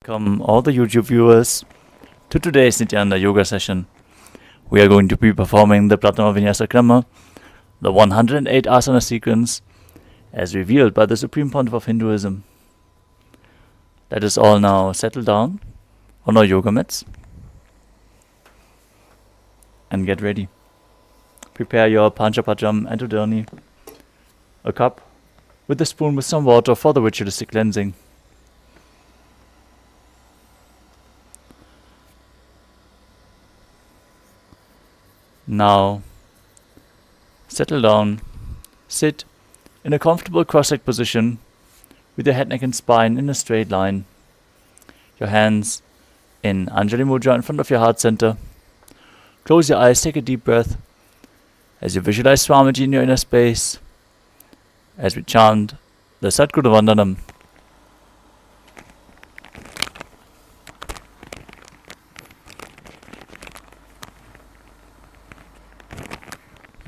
Welcome all the YouTube viewers to today's Nithyananda Yoga session. We are going to be performing the Prathama Vignyasa Krama, the 108 asana sequence as revealed by the Supreme Pontiff of Hinduism. Let us all now settle down on our yoga mats and get ready. Prepare your panchapajam and udani, a cup with a spoon with some water for the ritualistic cleansing. Now, settle down, sit in a comfortable cross-legged position with your head, neck and spine in a straight line. Your hands in Anjali Mudra in front of your heart center. Close your eyes, take a deep breath as you visualize Swamiji in your inner space as we chant the Sadguru Vandanam.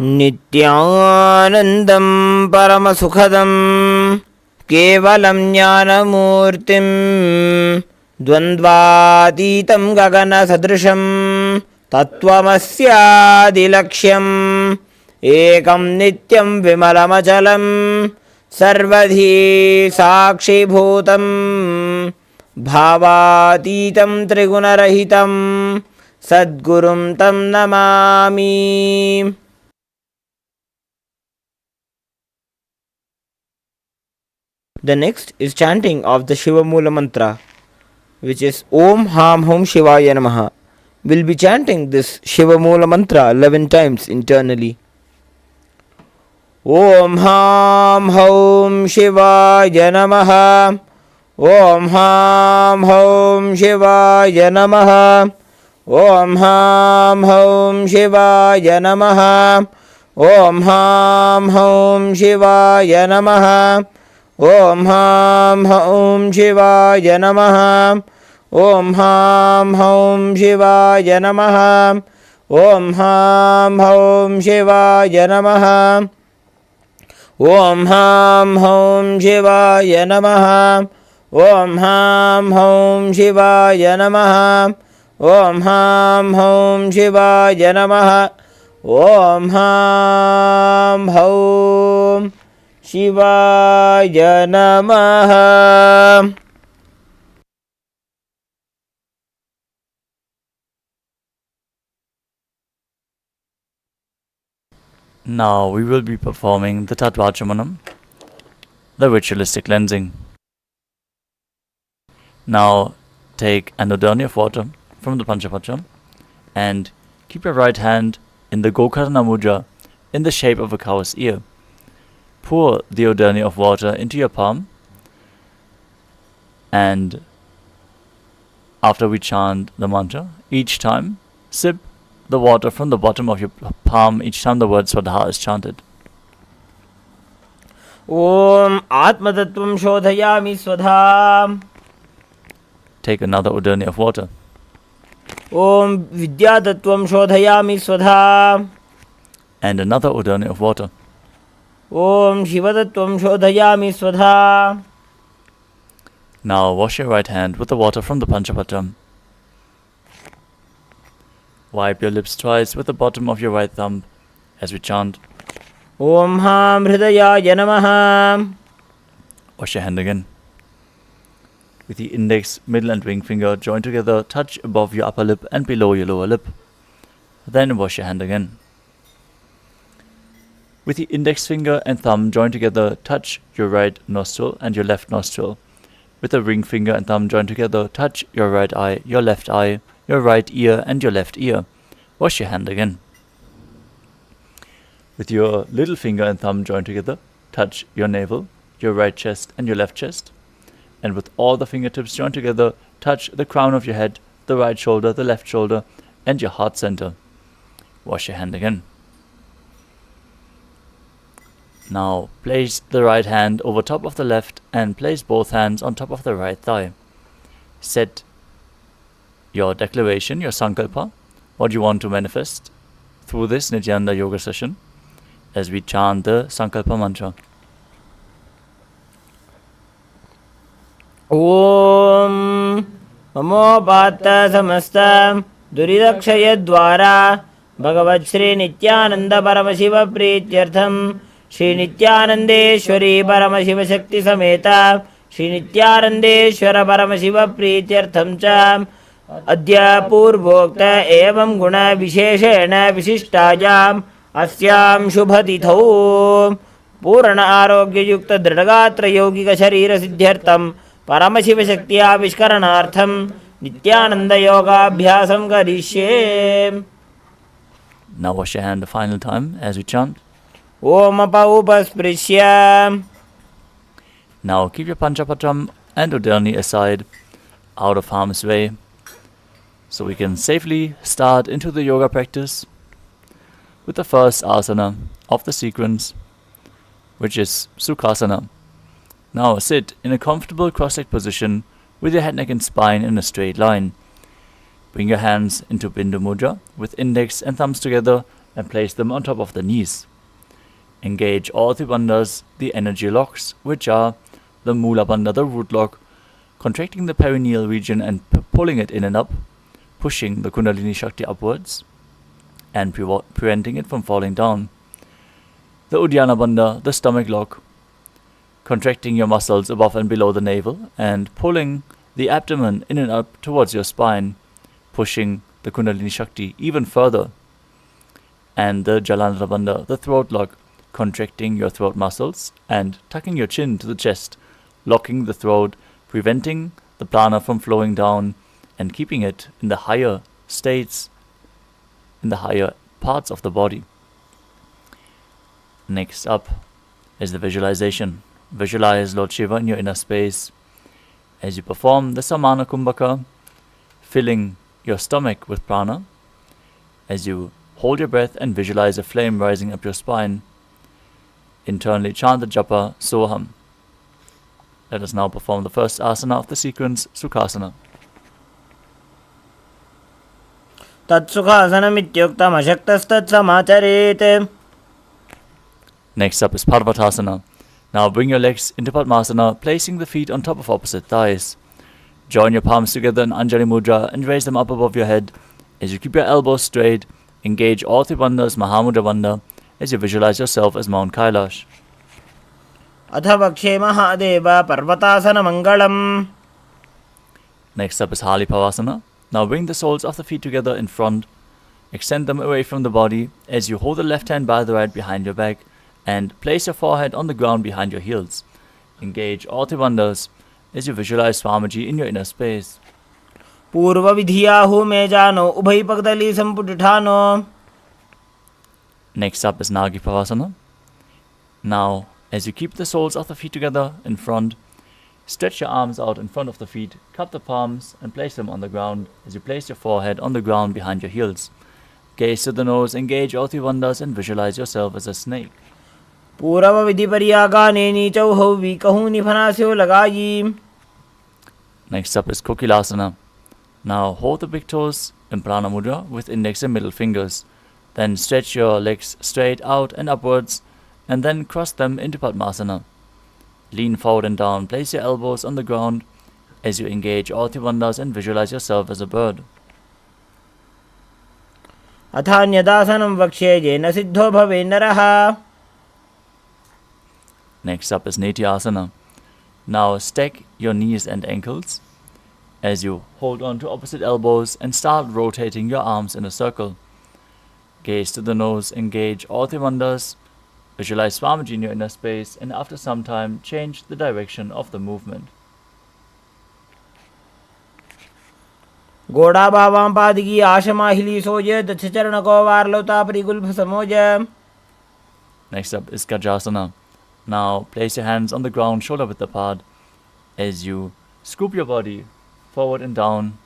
नित्यानन्दं परमसुखदं केवलं ज्ञानमूर्तिं द्वन्द्वातीतं गगनसदृशं तत्त्वमस्यादिलक्ष्यम् एकं नित्यं विमलमचलं सर्वधी साक्षिभूतं भावातीतं त्रिगुणरहितं सद्गुरुं तं Namami. The next is chanting of the Shiva Mula mantra, which is Om Ham Hum Shivaya Namaha. We'll be chanting this Shiva Mula mantra 11 times internally. Om Ham Hum Shivaya Namaha. Om Ham Hum Shivaya Namaha. Om Ham Hum Shivaya Namaha. Om Ham Hum Shivaya Namaha. Om Ham Hum Shivaya Namaha. Om Ham Hum Shivaya Namaha. Om Ham Hum Shivaya Namaha. Om Ham Hum Shivaya Namaha. Om Ham Hum Shivaya Namaha. Om Ham Hum Shivaya Namaha. Om Ham Hum Shivaya Namaha. Now we will be performing the Tattvachamanam, the ritualistic cleansing. Now take an udani of water from the Panchapacham and keep your right hand in the Gokarna Mudra in the shape of a cow's ear. Pour the udani of water into your palm, and after we chant the mantra, each time sip the water from the bottom of your palm each time the word Swadha is chanted. Om Atma Tattvam Shodhayami Swadha. Take another udani of water. Om Vidya Tattvam Shodhayami Swadha. And another udani of water. Om Shiva Tattvam Shodhayami Swadha. Now wash your right hand with the water from the Panchapacham. Wipe your lips twice with the bottom of your right thumb as we chant Om Ham Hridayaya Namaha. Wash your hand again. With the index, middle and ring finger joined together, touch above your upper lip and below your lower lip. Then wash your hand again. With the index finger and thumb joined together, touch your right nostril and your left nostril. With the ring finger and thumb joined together, touch your right eye, your left eye, your right ear and your left ear. Wash your hand again. With your little finger and thumb joined together, touch your navel, your right chest and your left chest. And with all the fingertips joined together, touch the crown of your head, the right shoulder, the left shoulder and your heart center. Wash your hand again. Now place the right hand over top of the left and place both hands on top of the right thigh. Set your declaration, your sankalpa, what you want to manifest through this Nithyananda Yoga session as we chant the sankalpa mantra. Om ममोपात्त समस्त दुरिदक्षयद्वारा भगवत् श्री नित्यानंद परमशिव प्रीत्यर्थम श्री नित्यानंदेश्वरी परमशिव शक्ति समेत श्री नित्यानंदेश्वर परमशिव प्रीत्यर्थम च अद्य पूर्वोक्त एवं गुण विशेषेण विशिष्टायाम् अस्यां शुभतिथौ पूर्ण आरोग्य युक्त दृढ़गात्र यौगिक शरीर सिद्ध्यर्थम परमशिव शक्ति आविष्करणार्थम नित्यानंद योगाभ्यासं करिष्ये. Now wash your hand the final time as we chant. Om अपौपस्पृश्य. Now keep your Panchapatram and Udani aside, out of harm's way, so we can safely start into the yoga practice with the first asana of the sequence, which is Sukhasana. Now sit in a comfortable cross-legged position with your head, neck and spine in a straight line. Bring your hands into Bindu Mudra with index and thumbs together and place them on top of the knees. Engage all three bandhas, the energy locks, which are the Mula Bandha, the root lock, contracting the perineal region and pulling it in and up, pushing the Kundalini Shakti upwards and preventing it from falling down. The Uddiyana Bandha, the stomach lock, contracting your muscles above and below the navel and pulling the abdomen in and up towards your spine, pushing the Kundalini Shakti even further. And the Jalandhara Bandha, the throat lock, contracting your throat muscles and tucking your chin to the chest, locking the throat, preventing the prana from flowing down and keeping it in the higher states, in the higher parts of the body. Next up is the visualization. Visualize Lord Shiva in your inner space as you perform the Samana Kumbhaka, filling your stomach with prana, as you hold your breath and visualize a flame rising up your spine. Internally chant the japa Soham. Let us now perform the first asana of the sequence, Sukhasana. तत्सुखासनमित्युक्तम् अशक्तस्तत्समाचरेत्. Next up is Parvatasana. Now bring your legs into Padmasana, placing the feet on top of opposite thighs. Join your palms together in Anjali Mudra and raise them up above your head. As you keep your elbows straight, engage all three bandhas, Mahamudra Bandha, as you visualize yourself as Mount Kailash. अथ वक्षे Mahadev पर्वतासनमङ्गलम्. Next up is Hali Pavasana. Now bring the soles of the feet together in front. Extend them away from the body as you hold the left hand by the right behind your back and place your forehead on the ground behind your heels. Engage all three bandhas as you visualize Swamiji in your inner space. पूर्व विधियाहु में जानो उभय पगदली संपुटिठानो. Next up is Nagi Pavasana. Now, as you keep the soles of the feet together in front, stretch your arms out in front of the feet, cup the palms and place them on the ground as you place your forehead on the ground behind your heels. Gaze to the nose, engage all three bandhas and visualize yourself as a snake. पूर्व विधि परियागाने नीचौ हौ वीकहु निफनास्यो लगाई. Next up is Kokilasana. Now hold the big toes in Prana Mudra with index and middle fingers. Then stretch your legs straight out and upwards and then cross them into Padmasana. Lean forward and down, place your elbows on the ground as you engage all three bandhas and visualize yourself as a bird. अथान्यदासनं वक्ष्ये येन सिद्धो भवे नरः. Next up is Nityasana. Now stack your knees and ankles as you hold on to opposite elbows and start rotating your arms in a circle. Gaze to the nose, engage all three bandhas, visualize Swamiji in your inner space, and after some time change the direction of the movement. गोड़ा बावां पादगी आशमाहिली सोज दक्ष चरण को वारलोता परिगुल्भ समोज. Next up is Gajasana. Now place your hands on the ground, shoulder width apart, as you scoop your body forward and down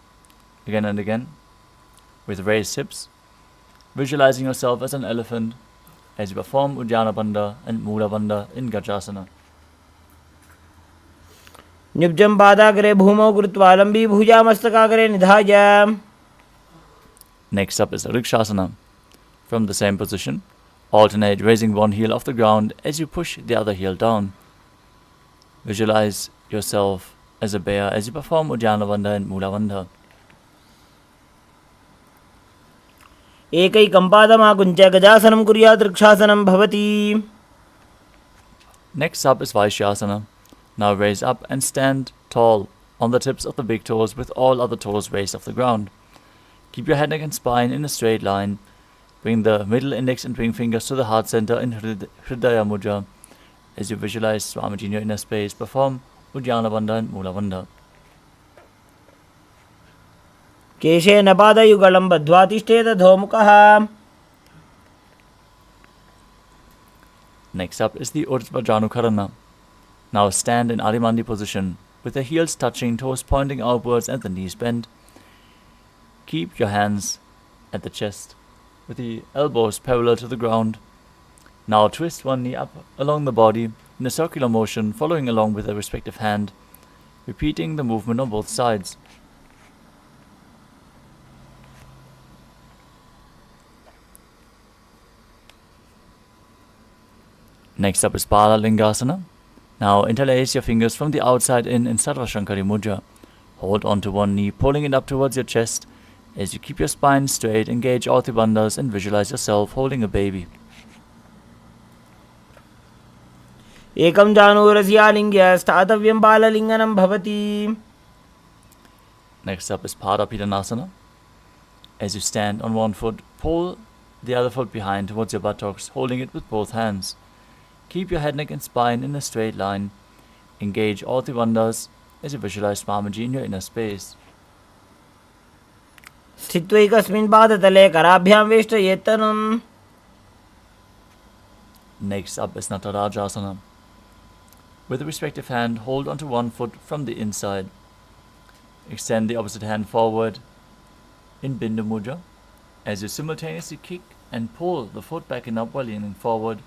again and again with raised hips, visualizing yourself as an elephant as you perform Uddiyana Bandha and Mula Bandha in Gajasana. निब्जं पादाग्रे भूमौ कृत्वा लंबी भुजा मस्तकाग्रे निधाय. Next up is Rikshasana. From the same position, alternate raising one heel off the ground as you push the other heel down. Visualize yourself as a bear as you perform Uddiyana Bandha and Mula Bandha. एकैकं पादमाकुञ्च गजासनं कुर्यात् वृक्षासनं भवति. Next up is Vaishyasana. Now raise up and stand tall on the tips of the big toes with all other toes raised off the ground. Keep your head, neck and spine in a straight line. Bring the middle index and ring fingers to the heart center in Hridaya Mudra. As you visualize Swamiji in your inner space, perform Uddiyana Bandha and Mula Bandha. केशेन पादयुगलं बद्ध्वा तिष्ठेत अधोमुखः. Next up is the Urdhva Janukarana. Now stand in Adimandi position with the heels touching, toes pointing outwards and the knees bent. Keep your hands at the chest with the elbows parallel to the ground. Now twist one knee up along the body in a circular motion, following along with the respective hand, repeating the movement on both sides. Next up is Bala Lingasana. Now interlace your fingers from the outside in Sarva Shankari Mudra. Hold on to one knee, pulling it up towards your chest. As you keep your spine straight, engage all three bandhas and visualize yourself holding a baby. एकं जानुरस्यालिङ्ग्य स्थातव्यं बाललिङ्गनं भवति. Next up is Pada-Pidanasana. As you stand on one foot, pull the other foot behind towards your buttocks, holding it with both hands. Keep your head, neck and spine in a straight line. Engage all three bandhas as you visualize Swamiji in your inner space. स्थित्वैकस्मिन् पादतले कराभ्यां वेष्टयेत्तनं. Next up is Natarajasana. With the respective hand, hold onto one foot from the inside. Extend the opposite hand forward in Bindu Mudra. As you simultaneously kick and pull the foot back and up while leaning forward,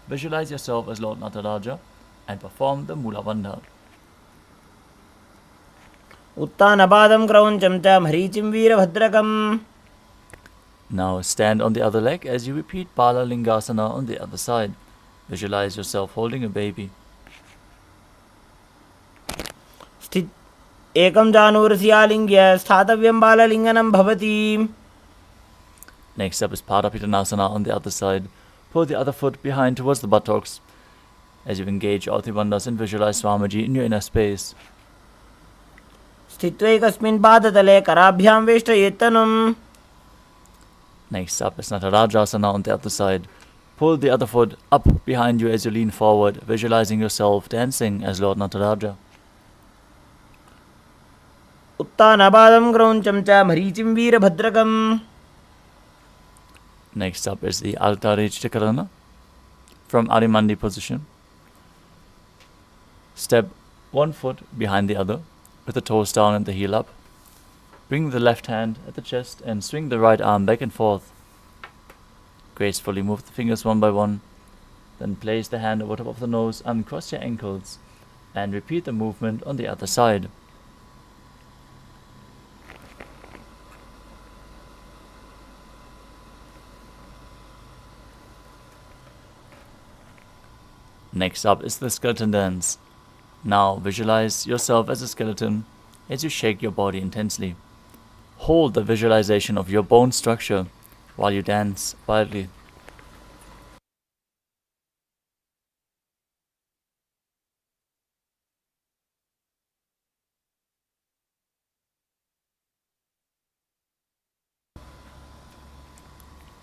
visualize yourself as Lord Nataraja and perform the Mula Bandha. उत्तानपादं क्रौञ्चं च मरीचिं वीरभद्रकम्. Now stand on the other leg as you repeat Bala Lingasana on the other side. Visualize yourself holding a baby. एकं जानुरस्यालिङ्ग्य स्थातव्यं बाललिङ्गनं भवति. Next up is Pada-Pidanasana on the other side. Pull the other foot behind towards the buttocks as you engage all three bandhas and visualize Swamiji in your inner space. स्थित्वैकस्मिन् पादतले कराभ्यां वेष्टयेत्तनं. Next up is Natarajasana on the other side. Pull the other foot up behind you as you lean forward, visualizing yourself dancing as Lord Nataraja. उत्तानपादं क्रौञ्चं च मरीचिं वीरभद्रकम्. Next up is the Altarejitakarana from Adimandi position. Step one foot behind the other with the toes down and the heel up. Bring the left hand at the chest and swing the right arm back and forth. Gracefully move the fingers one by one. Then place the hand over top of the nose, uncross your ankles, and repeat the movement on the other side. Next up is the skeleton dance. Now visualize yourself as a skeleton as you shake your body intensely. Hold the visualization of your bone structure while you dance wildly.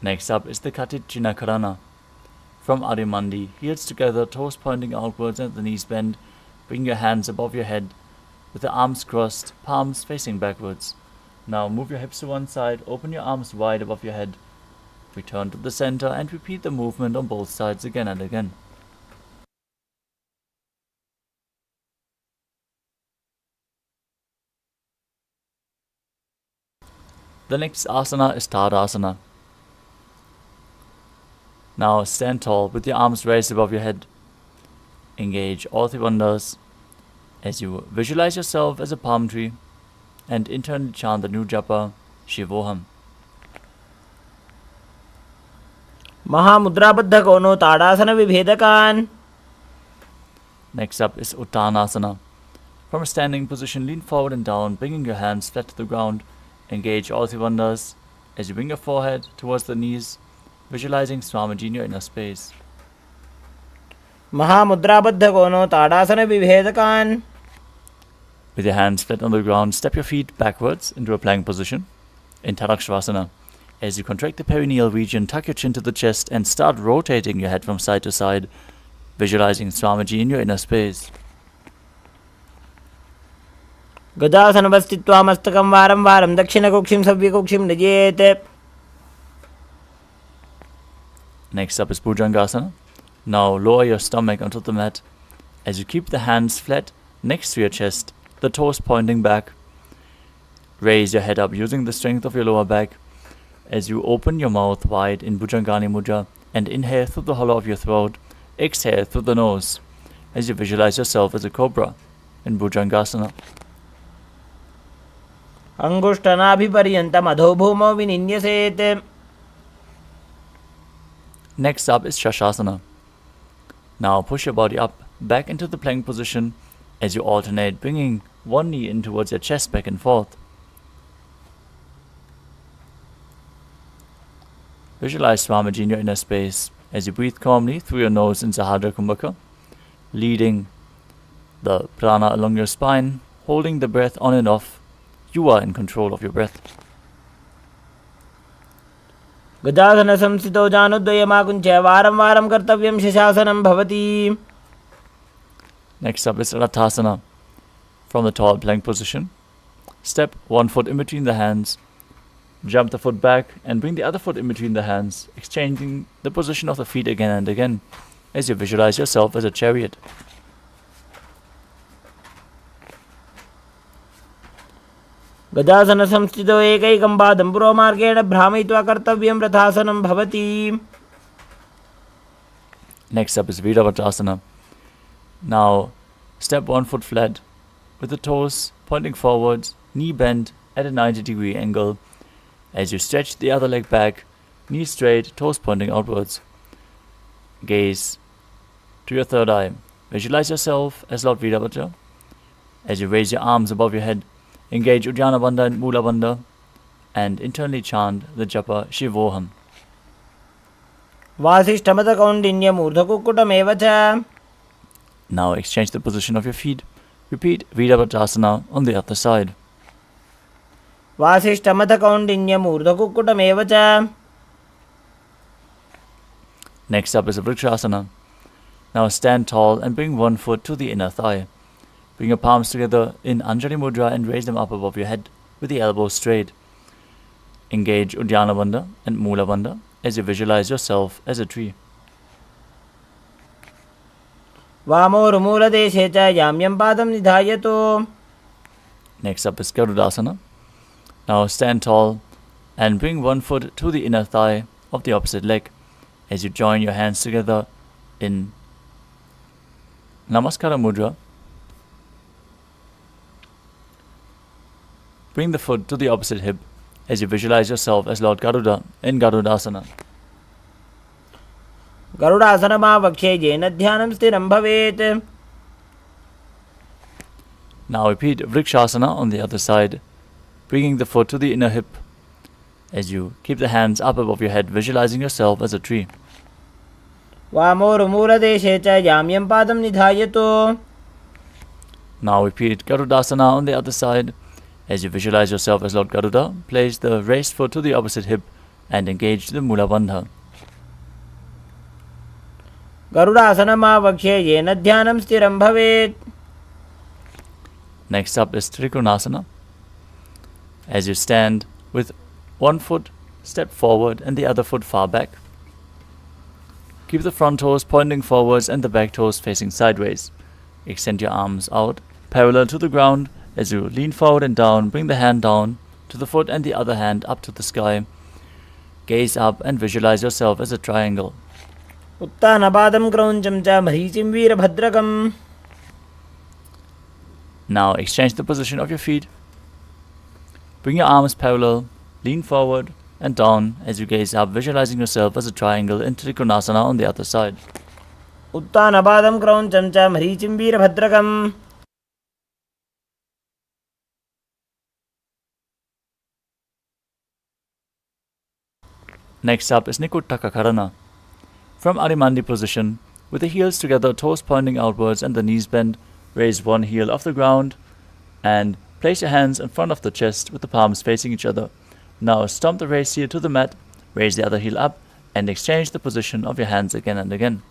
Next up is the Katichinakarana. From Adimandi, heels together, toes pointing outwards and the knees bent. Bring your hands above your head with the arms crossed, palms facing backwards. Now move your hips to one side, open your arms wide above your head. Return to the center and repeat the movement on both sides again and again. The next asana is Tadasana. Now stand tall with your arms raised above your head. Engage all three bandhas as you visualize yourself as a palm tree and internally chant the new japa, Shivoham. From a standing position, lean forward and down, bringing your hands flat to the ground. Engage all three bandhas as you bring your forehead towards the knees, visualizing Swamiji in your inner space. Mahamudra Kono Tadasana Vibhedakan. With your hands flat on the ground, step your feet backwards into a plank position in Tadakshvasana. As you contract the perineal region, tuck your chin to the chest and start rotating your head from side to side, visualizing Swamiji in your inner space. Gadasana Mastakam Varam Varam Dakshina Kokshim Savyakokshim Najet. Next up is Bhujangasana. Now lower your stomach onto the mat as you keep the hands flat next to your chest, the toes pointing back. Raise your head up using the strength of your lower back as you open your mouth wide in Bhujangani Mudra and inhale through the hollow of your throat, exhale through the nose as you visualize yourself as a cobra in Bhujangasana. Angushtanabhiparyantam adhobhumo vininyaset. Next up is Shashasana. Now push your body up, back into the plank position as you alternate, bringing one knee in towards your chest back and forth. Visualize Swamiji in your inner space as you breathe calmly through your nose in Sahadra Kumbhaka, leading the prana along your spine, holding the breath on and off. You are in control of your breath. Gadasana Samsito Janudvayamakuncha Varam Varam Kartavyam Shashasanam Bhavati. Next up is Rathasana. From the tall plank position, step one foot in between the hands, jump the foot back and bring the other foot in between the hands, exchanging the position of the feet again and again as you visualize yourself as a chariot. Gadasana Samstito Ekaikam Padam Puromargena Brahmitva Kartavyam Rathasanam Bhavati. Next up is Virabhadrasana. Now step one foot flat with the toes pointing forwards, knee bent at a 90-degree angle as you stretch the other leg back, knee straight, toes pointing outwards. Gaze to your third eye. Visualize yourself as Lord Virabhadra as you raise your arms above your head. Engage Uddiyana Bandha and Mula Bandha and internally chant the japa Shivoham. Vasishtamata Kaundinya Murdhakukutam Evacha. Now exchange the position of your feet. Repeat Virabhadrasana on the other side. Vasishtamata Kaundinya Murdhakukutam Evacha. Next up is a Vrikshasana. Now stand tall and bring one foot to the inner thigh. Bring your palms together in Anjali Mudra and raise them up above your head with the elbows straight. Engage Uddiyana Bandha and Mula Bandha as you visualize yourself as a tree. Vamor Mula Deshecha Yamyam Padam Nidhayato. Next up is Garudasana. Now stand tall and bring one foot to the inner thigh of the opposite leg as you join your hands together in Namaskara Mudra. Bring the foot to the opposite hip as you visualize yourself as Lord Garuda in Garudasana. Garudasana Bhavakshe Jena Dhyanam Stiram Bhavet. Now repeat Vrikshasana on the other side, bringing the foot to the inner hip as you keep the hands up above your head, visualizing yourself as a tree. Vamor Mula Deshecha Yamyam Padam Nidhayato. Now repeat Garudasana on the other side. As you visualize yourself as Lord Garuda, place the raised foot to the opposite hip and engage the Mula Bandha. Garudasana Bhavakshe Jena Dhyanam Stiram Bhavet. Next up is Trikonasana. As you stand with one foot step forward and the other foot far back. Keep the front toes pointing forwards and the back toes facing sideways. Extend your arms out parallel to the ground. As you lean forward and down, bring the hand down to the foot and the other hand up to the sky. Gaze up and visualize yourself as a triangle. Uttanapadam Krauncham Cha Marichim Virabhadrakam. Now exchange the position of your feet. Bring your arms parallel, lean forward and down as you gaze up, visualizing yourself as a triangle in Trikonasana on the other side. Uttanapadam Krauncham Cha Marichim Virabhadrakam. Next up is Nikuttaka Karana. From Adimandi position, with the heels together, toes pointing outwards and the knees bent, raise one heel off the ground and place your hands in front of the chest with the palms facing each other. Now stomp the raised heel to the mat, raise the other heel up and exchange the position of your hands again and again.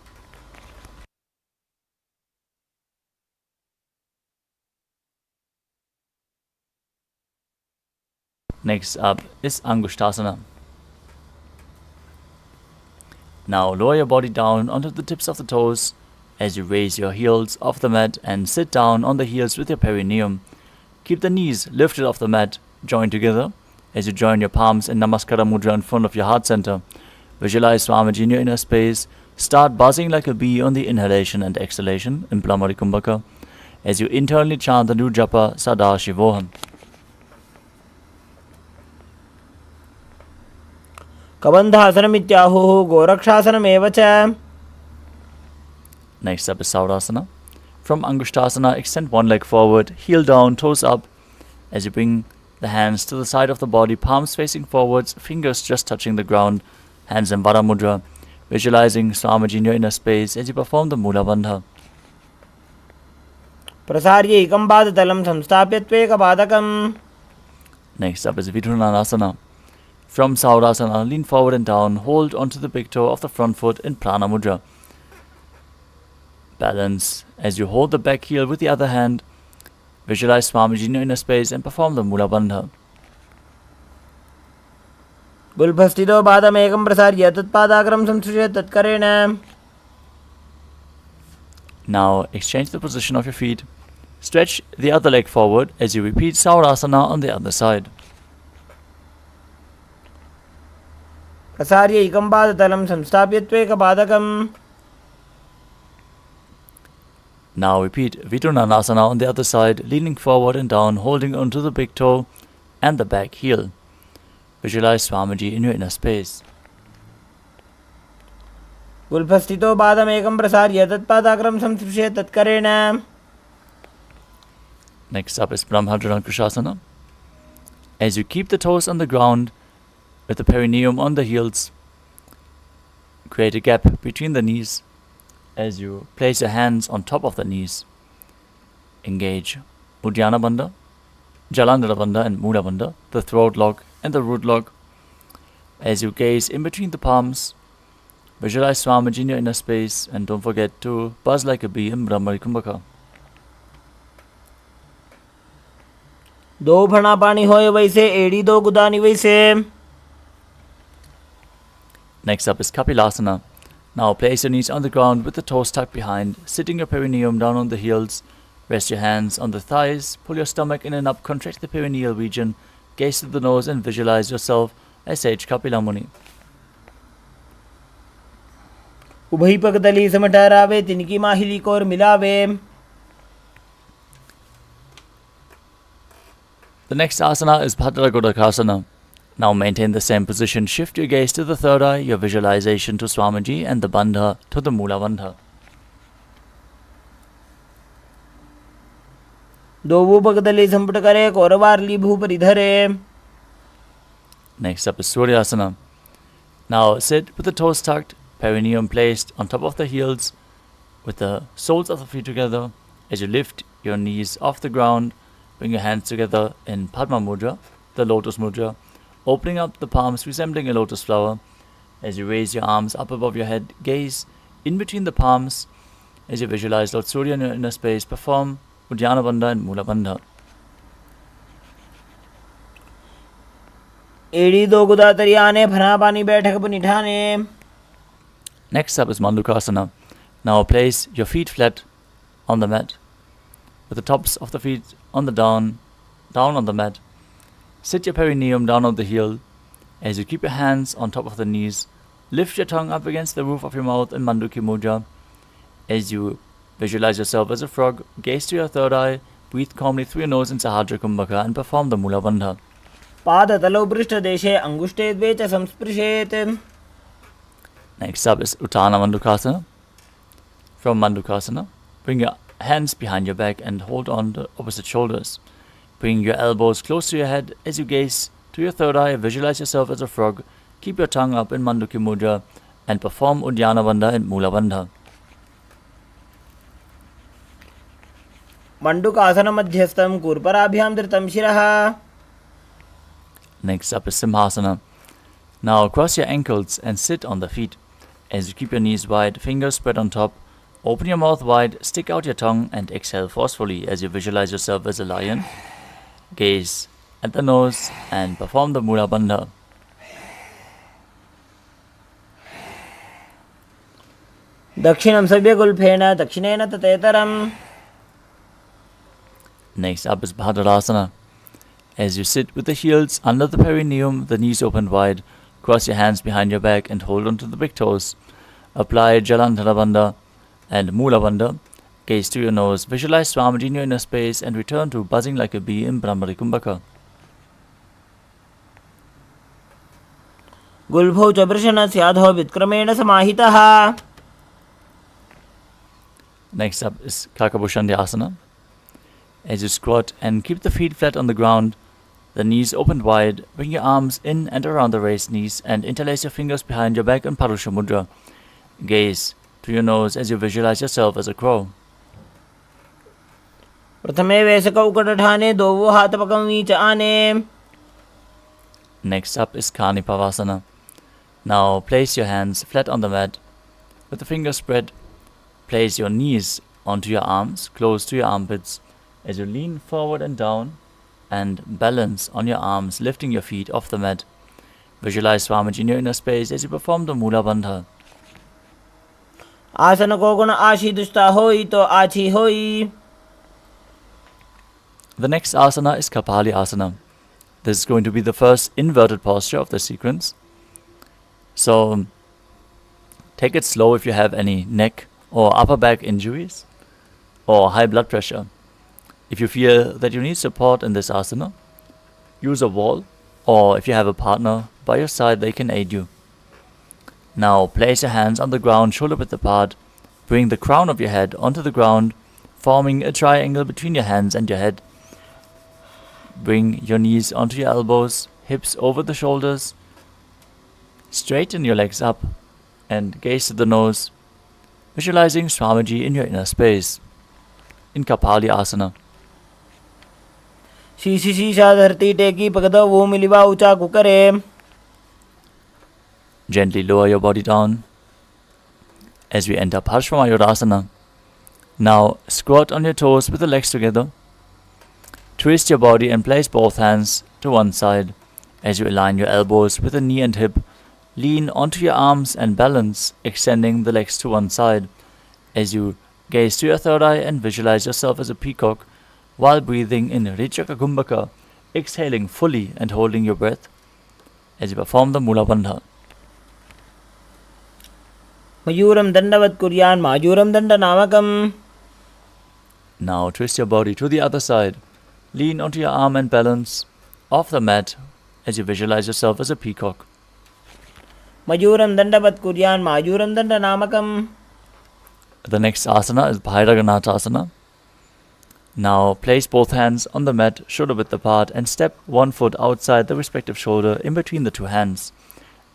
Next up is Angushtasana. Now lower your body down onto the tips of the toes as you raise your heels off the mat and sit down on the heels with your perineum. Keep the knees lifted off the mat, joined together as you join your palms in Namaskara Mudra in front of your heart center. Visualize Swamiji in your inner space. Start buzzing like a bee on the inhalation and exhalation in Brahmari Kumbhaka as you internally chant the new japa Sada Shivoham. Kabandhasanamityāhuः Gorakṣāsanamev ca. Next up is Saurasana. From Angushtasana, extend one leg forward, heel down, toes up, as you bring the hands to the side of the body, palms facing forwards, fingers just touching the ground, hands in Vara Mudra, visualizing Swamiji in your inner space as you perform the Mula Bandha. Prasarya ekam padatalam samstapya tvekapādakam. Next up is Vidhunanasana. From Saurasana, lean forward and down, hold onto the big toe of the front foot in Prana Mudra. Balance as you hold the back heel with the other hand. Visualize Swamiji in your inner space and perform the Mula Bandha. Gulbhastito padam ekam prasarya tatpadakram samsrishya tatkarena. Now exchange the position of your feet. Stretch the other leg forward as you repeat Saurasana on the other side. Prasarya ekam padatalam samstapya tvekapādakam. Now repeat Vidhunanasana on the other side, leaning forward and down, holding onto the big toe and the back heel. Visualize Swamiji in your inner space. Gulbhastito padam ekam prasarya tatpadakram samsrishya tatkarena. Next up is Brahmadranakushasana. As you keep the toes on the ground, with the perineum on the heels, create a gap between the knees as you place your hands on top of the knees. Engage Uddiyana Bandha, Jalandhara Bandha and Mula Bandha, the throat lock and the root lock. As you gaze in between the palms, visualize Swamiji in your inner space and don't forget to buzz like a bee in Brahmari Kumbhaka. दो फणा पानी होए वैसे एड़ी दो गुदानी वैसे. Next up is Kapilasana. Now place your knees on the ground with the toes tucked behind, sitting your perineum down on the heels. Rest your hands on the thighs, pull your stomach in and up, contract the perineal region, gaze to the nose and visualize yourself as Sage Kapila Muni. उभई पगदली समटरावे तिनकी माहिली कोर मिलावे. The next asana is Bhadragodakasana. Now maintain the same position, shift your gaze to the third eye, your visualization to Swamiji and the Bandha to the Mula Bandha. दो पगदली संपुट करे कोरवारली भूपरि धरे. Next up is Suryasana. Now sit with the toes tucked, perineum placed on top of the heels, with the soles of the feet together. As you lift your knees off the ground, bring your hands together in Padma Mudra, the Lotus Mudra, opening up the palms resembling a lotus flower. As you raise your arms up above your head, gaze in between the palms. As you visualize Lord Surya in your inner space, perform Uddiyana Bandha and Mula Bandha. एड़ी दो गुदा तरियाने फना पानी बैठक निठाने. Next up is Mandukasana. Now place your feet flat on the mat, with the tops of the feet on the down on the mat. Sit your perineum down on the heel. As you keep your hands on top of the knees, lift your tongue up against the roof of your mouth in Manduki Mudra. As you visualize yourself as a frog, gaze to your third eye, breathe calmly through your nose in Sahadra Kumbhaka and perform the Mula Bandha. पादतलौ पृष्ठदेशे अंगुष्ठे द्वे च संस्पृशेत्. Next up is Uttana Mandukasana. From Mandukasana, bring your hands behind your back and hold on the opposite shoulders. Bring your elbows close to your head as you gaze to your third eye. Visualize yourself as a frog. Keep your tongue up in Manduki Mudra and perform Uddiyana Bandha and Mula Bandha. मंडूकासन मध्यस्थम कूर्पराभ्याम धृतम शिरः. Next up is Simhasana. Now cross your ankles and sit on the feet. As you keep your knees wide, fingers spread on top, open your mouth wide, stick out your tongue and exhale forcefully as you visualize yourself as a lion. Gaze at the nose and perform the Mula Bandha. दक्षिणं सव्यगुल्फेन दक्षिणेन ततेतरम्. Next up is Bhadrasana. As you sit with the heels under the perineum, the knees open wide, cross your hands behind your back and hold onto the big toes. Apply Jalandhara Bandha and Mula Bandha. Gaze to your nose, visualize Swamiji in your inner space and return to buzzing like a bee in Brahmari Kumbhaka. गुल्फौ च वृषणस्याधौ वित्क्रमेण समाहितः. Next up is Kakabushandhyasana. As you squat and keep the feet flat on the ground, the knees opened wide, bring your arms in and around the raised knees and interlace your fingers behind your back in Parusha Mudra. Gaze to your nose as you visualize yourself as a crow. प्रथमे वैसकौ कटठाने दोवो हाथपकं वीच आने. Next up is Kanipavasana. Now place your hands flat on the mat. With the fingers spread, place your knees onto your arms, close to your armpits, as you lean forward and down and balance on your arms, lifting your feet off the mat. Visualize Swamiji in your inner space as you perform the Mula Bandha. आसन को गुण आशी दुष्टा होई तो आछी होई. The next asana is Kapali Asana. This is going to be the first inverted posture of the sequence. So take it slow if you have any neck or upper back injuries or high blood pressure. If you feel that you need support in this asana, use a wall, or if you have a partner by your side, they can aid you. Now place your hands on the ground, shoulder width apart. Bring the crown of your head onto the ground, forming a triangle between your hands and your head. Bring your knees onto your elbows, hips over the shoulders. Straighten your legs up and gaze to the nose, visualizing Swamiji in your inner space. In Kapali Asana. शीशी शीशा धरती टेकी पगद वो मिलिवा ऊंचा कुकरे. Gently lower your body down as we enter Parshvamayurasana. Now squat on your toes with the legs together. Twist your body and place both hands to one side. As you align your elbows with the knee and hip, lean onto your arms and balance, extending the legs to one side. As you gaze to your third eye and visualize yourself as a peacock while breathing in Rijaka Kumbhaka, exhaling fully and holding your breath as you perform the Mula Bandha. मयूरं दंडवत् कुर्यान् मायूरं दंडनामकम्. Now twist your body to the other side. Lean onto your arm and balance off the mat as you visualize yourself as a peacock. मयूरं दंडवत् कुर्यान् मायूरं दंडनामकम्. The next asana is Bhairaganathasana. Now place both hands on the mat, shoulder width apart, and step one foot outside the respective shoulder in between the two hands.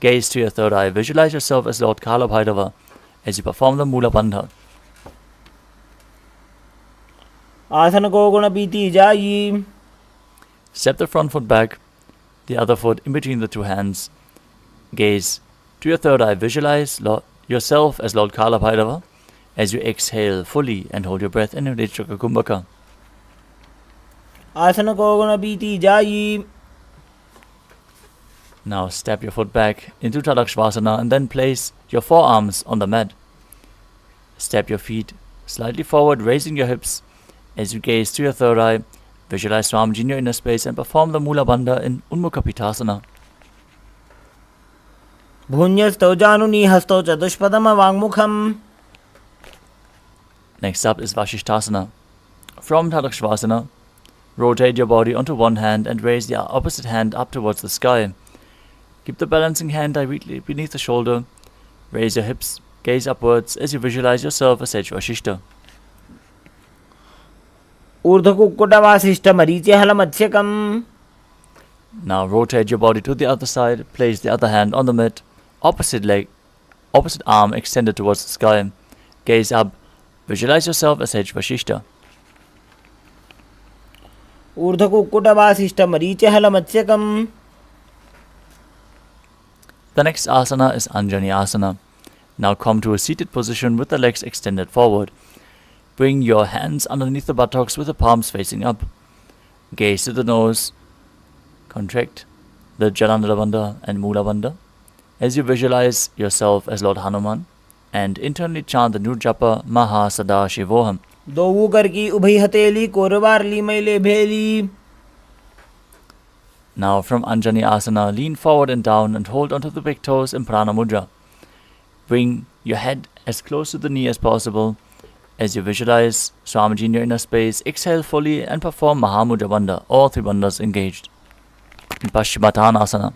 Gaze to your third eye. Visualize yourself as Lord Kalabhairava as you perform the Mula Bandha. आसन को गुण पीती जाई. Step the front foot back, the other foot in between the two hands. Gaze to your third eye. Visualize yourself as Lord Kalabhairava as you exhale fully and hold your breath in Rijaka Kumbhaka. आसन को गुण पीती जाई. Now step your foot back into Tadakshvasana and then place your forearms on the mat. Step your feet slightly forward, raising your hips as you gaze to your third eye. Visualize Swamiji in your inner space and perform the Mula Bandha in Unmukhapitasana. भुञ्जस्तौ जानुनी हस्तौ च दुष्पदम वाङ्मुखम्. Next up is Vashishthasana. From Tadakshvasana, rotate your body onto one hand and raise the opposite hand up towards the sky. Keep the balancing hand directly beneath the shoulder. Raise your hips, gaze upwards as you visualize yourself as Sage Vashishta. ऊर्ध्वकुक्कुटवासिष्ठ मरीचिहल मत्स्यकम्. Now rotate your body to the other side, place the other hand on the mat, opposite arm extended towards the sky. Gaze up, visualize yourself as H. Vashishta. ऊर्ध्वकुक्कुटवासिष्ठमरीचहलमत्स्यकम्. The next asana is Anjani Asana. Now come to a seated position with the legs extended forward. Bring your hands underneath the buttocks with the palms facing up. Gaze to the nose. Contract the Jalandhara Bandha and Mula Bandha as you visualize yourself as Lord Hanuman and internally chant the new japa Maha Sada Shivoham. दोऊ करकी उभई हथेली कोरवारली मैले भेली. Now from Anjani Asana, lean forward and down and hold onto the big toes in Prana Mudra. Bring your head as close to the knee as possible. As you visualize Swamiji in your inner space, exhale fully and perform Mahamudra Bandha, all three bandhas engaged. In Paschimottanasana.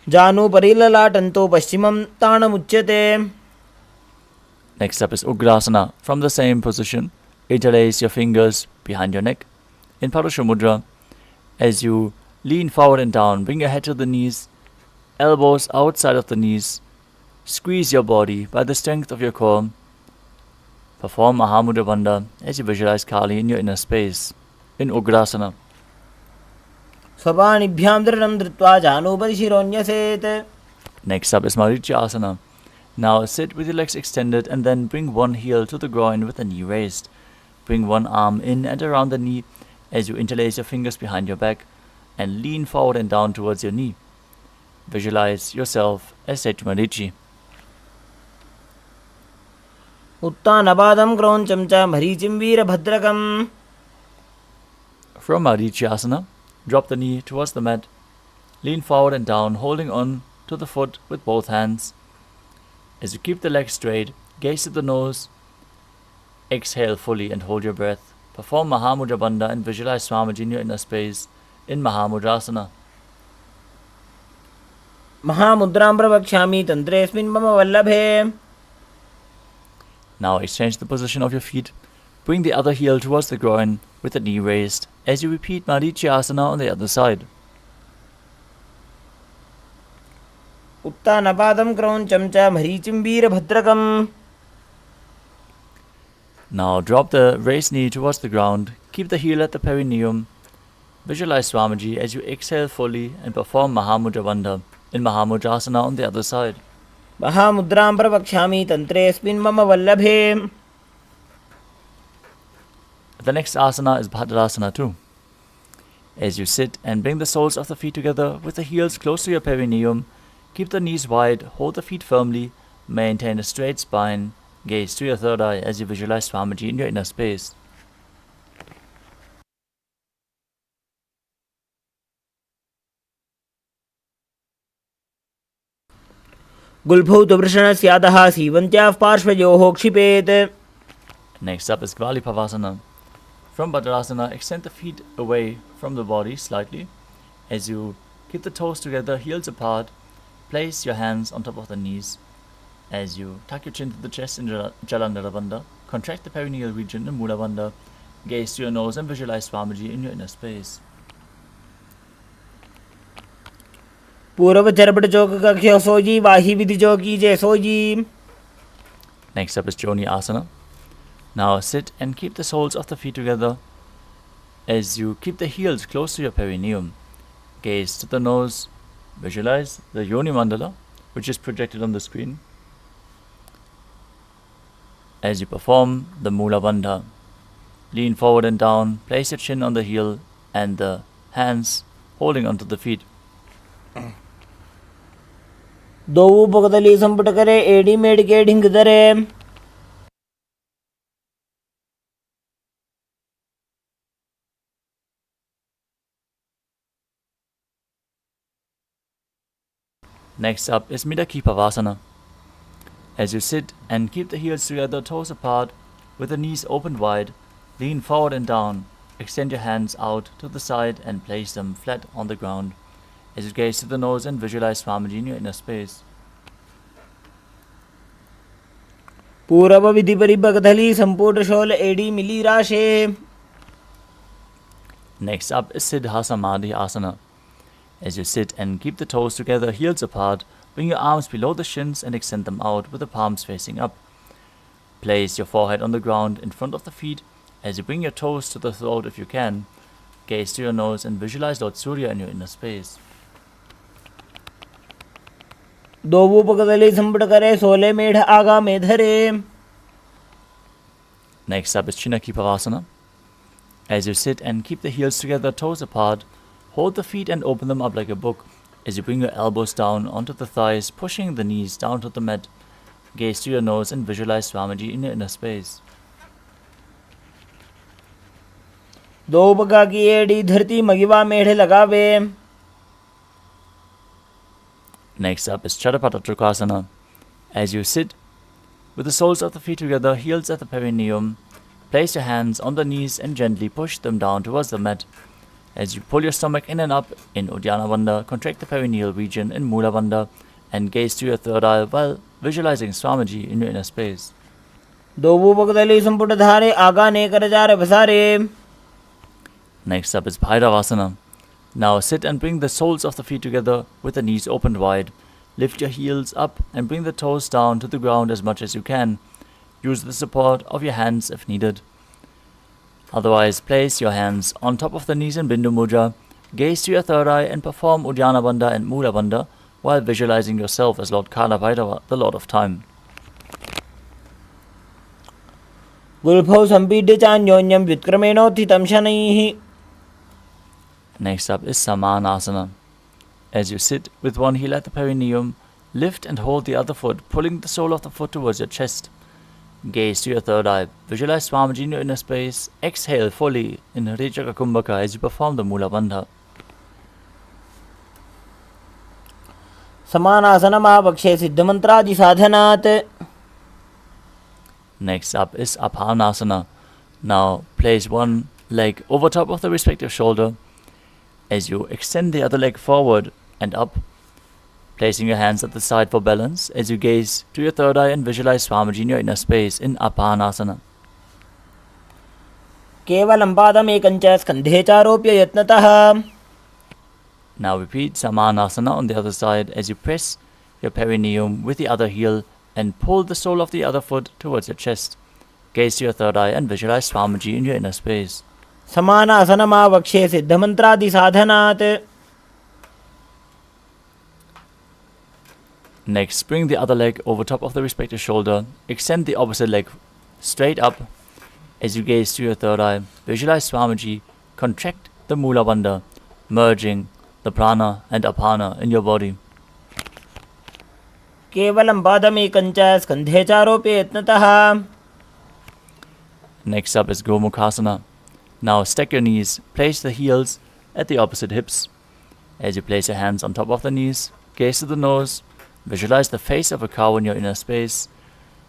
जानु परिललाटन्तो पश्चिमं ताणमुच्यते. Next up is Ugrasana. From the same position, interlace your fingers behind your neck. In Parusha Mudra, as you lean forward and down, bring your head to the knees, elbows outside of the knees. Squeeze your body by the strength of your core. Perform Mahamudra Bandha as you visualize Kali in your inner space. In Ugrasana. स्वपाणिभ्यां दृढं धृत्वा जानुभरिशिरोऽन्यसेत्. Next up is Marityasana. Now sit with your legs extended and then bring one heel to the groin with the knee raised. Bring one arm in and around the knee as you interlace your fingers behind your back and lean forward and down towards your knee. Visualize yourself as Sage Marichi. उत्तानपादं क्रौञ्चं च मरीचिं वीरभद्रकम्. From Marityasana, drop the knee towards the mat. Lean forward and down, holding on to the foot with both hands. As you keep the legs straight, gaze at the nose. Exhale fully and hold your breath. Perform Mahamudra Bandha and visualize Swamiji in your inner space in Mahamudrasana. महामुद्रां प्रवक्ष्यामि तन्त्रेऽस्मिन् मम वल्लभे. Now exchange the position of your feet. Bring the other heel towards the groin with the knee raised as you repeat Marityasana on the other side. उत्तानपादं क्रौञ्चं च मरीचिं वीरभद्रकम्. Now drop the raised knee towards the ground. Keep the heel at the perineum. Visualize Swamiji as you exhale fully and perform Mahamudra Bandha in Mahamudrasana on the other side. महामुद्रां प्रवक्ष्यामि तन्त्रेऽस्मिन् मम वल्लभे. The next asana is Bhadrasana too. As you sit and bring the soles of the feet together with the heels close to your perineum, keep the knees wide, hold the feet firmly, maintain a straight spine, gaze to your third eye as you visualize Swamiji in your inner space. गुल्फौ तु वृषणस्यादः सीवन्त्याः पार्श्वयोः क्षिपेत्. Next up is Gvalipavasana. From Bhadrasana, extend the feet away from the body slightly. As you keep the toes together, heels apart, place your hands on top of the knees. As you tuck your chin to the chest in Jalandhara Bandha, contract the perineal region in Mula Bandha, gaze to your nose and visualize Swamiji in your inner space. पूर्व चरपट चौक कक्ष्य सोजी वाही विधि चौकी जय sooji. Next up is Joni Asana. Now sit and keep the soles of the feet together as you keep the heels close to your perineum. Gaze to the nose, visualize the Yoni Mandala, which is projected on the screen. As you perform the Mula Bandha, lean forward and down, place your chin on the heel and the hands holding onto the feet. दोऊ पकदली संपुट करे AD made के ढिंग दरे. Next up is Midakipavasana. As you sit and keep the heels together, toes apart, with the knees opened wide, lean forward and down, extend your hands out to the side and place them flat on the ground. As you gaze to the nose and visualize Swamiji in your inner space. पूर्व विधि परिपकदली संपुट शोल एडी मिली राशे. Next up is Siddha Samadhi Asana. As you sit and keep the toes together, heels apart, bring your arms below the shins and extend them out with the palms facing up. Place your forehead on the ground in front of the feet. As you bring your toes to the throat if you can, gaze to your nose and visualize Lord Surya in your inner space. दोबूपगदली संपट करे सोले मेढ़ आगा में धरे. Next up is Chinakipavasana. As you sit and keep the heels together, toes apart, hold the feet and open them up like a book. As you bring your elbows down onto the thighs, pushing the knees down to the mat, gaze to your nose and visualize Swamiji in your inner space. दोबगा की एड़ी धरती मगिवा मेढ़ लगावे. Next up is Chadapata Trikwasana. As you sit with the soles of the feet together, heels at the perineum, place your hands on the knees and gently push them down towards the mat. As you pull your stomach in and up in Uddiyana Bandha, contract the perineal region in Mula Bandha and gaze to your third eye while visualizing Swamiji in your inner space. दोबूपगदली संपुट धारे आगा ने कर जा रे बसारे. Next up is Bhairavasana. Now sit and bring the soles of the feet together with the knees opened wide. Lift your heels up and bring the toes down to the ground as much as you can. Use the support of your hands if needed. Otherwise, place your hands on top of the knees in Bindu Mudra, gaze to your third eye and perform Uddiyana Bandha and Mula Bandha while visualizing yourself as Lord Kala Bhairava, the Lord of Time. गुल्फौ संपीड्य चान्योन्यं व्युत्क्रमेणोत्थितं शनैः. Next up is Samanasana. As you sit with one heel at the perineum, lift and hold the other foot, pulling the sole of the foot towards your chest. Gaze to your third eye. Visualize Swamiji in your inner space. Exhale fully in Rijaka Kumbhaka as you perform the Mula Bandha. समानासनमावक्षे सिद्धमन्त्रादि साधनात्. Next up is Apanasana. Now place one leg over top of the respective shoulder. As you extend the other leg forward and up, placing your hands at the side for balance as you gaze to your third eye and visualize Swamiji in your inner space in Apanasana. केवलं पादमेकञ्च स्कन्धे चारोप्य यत्नतः. Now repeat Samanasana on the other side as you press your perineum with the other heel and pull the sole of the other foot towards your chest. Gaze to your third eye and visualize Swamiji in your inner space. समानासनमावक्षे सिद्धमन्त्रादि साधनात्. Next, bring the other leg over top of the respective shoulder. Extend the opposite leg straight up as you gaze to your third eye. Visualize Swamiji. Contract the Mula Bandha, merging the prana and apana in your body. केवलं पादमेकञ्च स्कन्धे चारोप्य यत्नतः. Next up is Gomukhasana. Now stack your knees, place the heels at the opposite hips. As you place your hands on top of the knees, gaze to the nose, visualize the face of a cow in your inner space.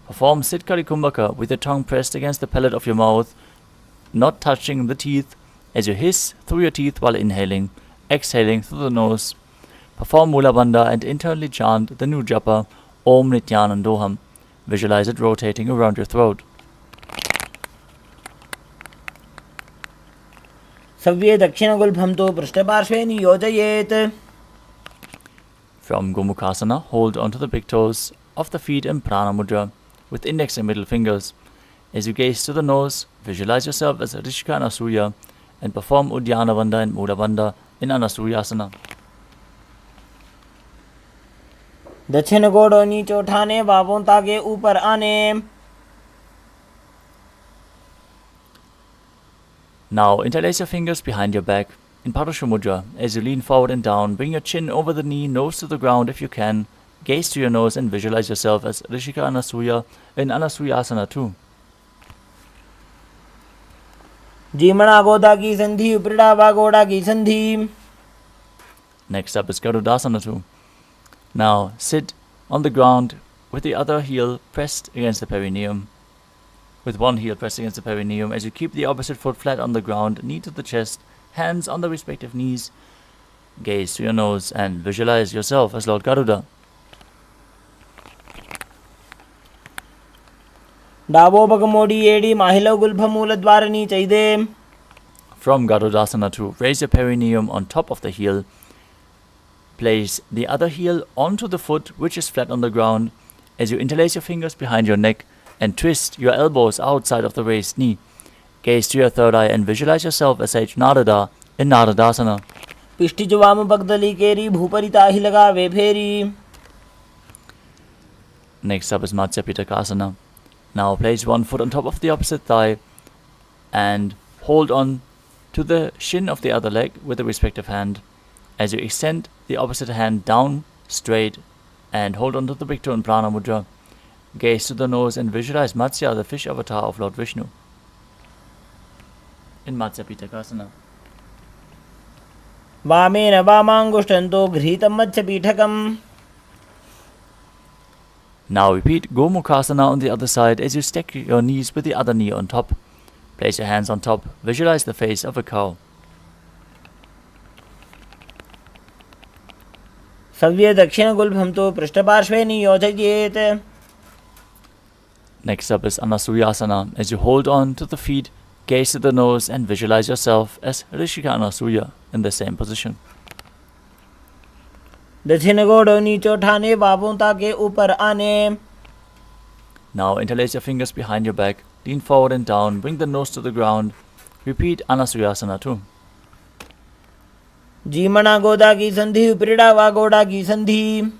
Perform Sitkari Kumbhaka with your tongue pressed against the palate of your mouth, not touching the teeth, as you hiss through your teeth while inhaling, exhaling through the nose. Perform Mula Bandha and internally chant the new japa, Om Nithyanandoham. Visualize it rotating around your throat. सव्ये दक्षिणगुल्फं तु पृष्ठपार्श्वे नियोजयेत्. From Gomukhasana, hold onto the big toes of the feet in Prana Mudra with index and middle fingers. As you gaze to the nose, visualize yourself as Rishika Anasuya and perform Uddiyana Bandha and Mula Bandha in Anasuyasana. दक्षिण गोड़ों नीचे उठाने, बाहों तागे ऊपर आने. Now interlace your fingers behind your back in Parashu Mudra. As you lean forward and down, bring your chin over the knee, nose to the ground if you can. Gaze to your nose and visualize yourself as Rishika Anasuya in Anasuyasana too. जीमणा गोदा की संधि, उपरिड़ा वागोड़ा की संधि. Next up is Garudasana too. Now sit on the ground with the other heel pressed against the perineum. With one heel pressed against the perineum as you keep the opposite foot flat on the ground, knee to the chest, hands on the respective knees. Gaze to your nose and visualize yourself as Lord Garuda. डाबो बगमोडी एडी माहिलो गुल्फमूल द्वारनी चाहिए. From Garudasana 2, raise your perineum on top of the heel. Place the other heel onto the foot, which is flat on the ground, as you interlace your fingers behind your neck and twist your elbows outside of the raised knee. Gaze to your third eye and visualize yourself as Sage Nadada in Nadadasana. पिष्टिज वाम पगदली केरी भूपरि ताहि लगावे फेरी. Next up is Matsya Pitakasana. Now place one foot on top of the opposite thigh and hold on to the shin of the other leg with the respective hand. As you extend the opposite hand down straight and hold on to the big toe in Prana Mudra. Gaze to the nose and visualize Matsya, the fish avatar of Lord Vishnu, in Matsya Pitakasana. वामेन वामांगुष्ठन्तो गृहीतं मत्स्यपीठकम्. Now repeat Gomukhasana on the other side as you stack your knees with the other knee on top. Place your hands on top. Visualize the face of a cow. सव्य दक्षिण गुल्भं तो पृष्ठपार्श्वे नियोजयेत्. Next up is Anasuyasana. As you hold on to the feet, gaze to the nose and visualize yourself as Rishika Anasuya in the same position. दक्षिण गोड़ो नीचो ठाने बाबों ताके ऊपर आने. Now interlace your fingers behind your back, lean forward and down, bring the nose to the ground. Repeat Anasuyasana too. जीमणा गोदा की संधि उपरिड़ा वा गोड़ा की संधि.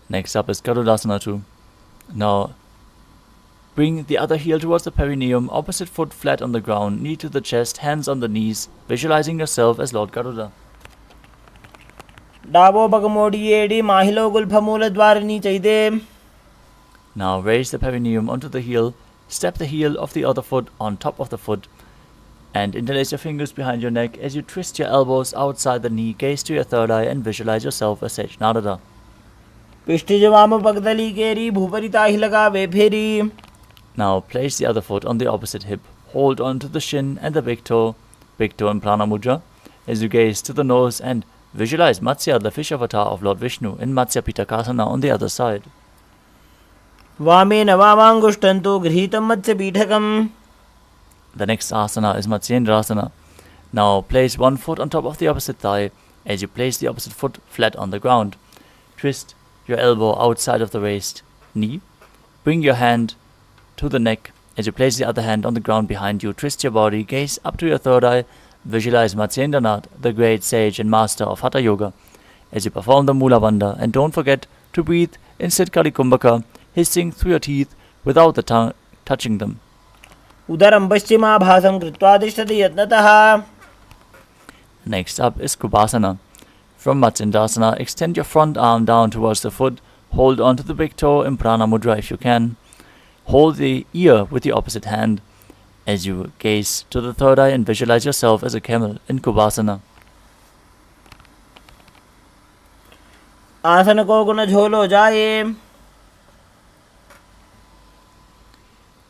Next up is Garudasana too. Now bring the other heel towards the perineum, opposite foot flat on the ground, knee to the chest, hands on the knees, visualizing yourself as Lord Garuda. डाबो बगमोड़िएडी माहिलो गुल्फमूल द्वार नीचैदे. Now raise the perineum onto the heel, step the heel of the other foot on top of the foot, and interlace your fingers behind your neck as you twist your elbows outside the knee, gaze to your third eye and visualize yourself as Sage Narada. पिष्टिज वाम पगदली केरी भूपरि ताहि लगावे फेरी. Now place the other foot on the opposite hip, hold on to the shin and the big toe in Prana Mudra, as you gaze to the nose and visualize Matsya, the fish avatar of Lord Vishnu, in Matsya Pitakasana on the other side. वामेन वामांगुष्ठन्तो गृहीतं मत्स्यपीठकम्. The next asana is Matsyendrasana. Now place one foot on top of the opposite thigh as you place the opposite foot flat on the ground. Twist your elbow outside of the raised knee. Bring your hand to the neck as you place the other hand on the ground behind you. Twist your body, gaze up to your third eye. Visualize Matsyendranath, the great sage and master of Hatha Yoga, as you perform the Mula Bandha. And don't forget to breathe in Siddhkali Kumbhaka, hissing through your teeth without the tongue touching them. उदरं पश्चिमाभासं कृत्वा तिष्ठति यत्नतः. Next up is Kubasana. From Matsyendrasana, extend your front arm down towards the foot. Hold on to the big toe in Prana Mudra if you can. Hold the ear with the opposite hand as you gaze to the third eye and visualize yourself as a camel in Kubasana. आसन को गुण झोलो जाए.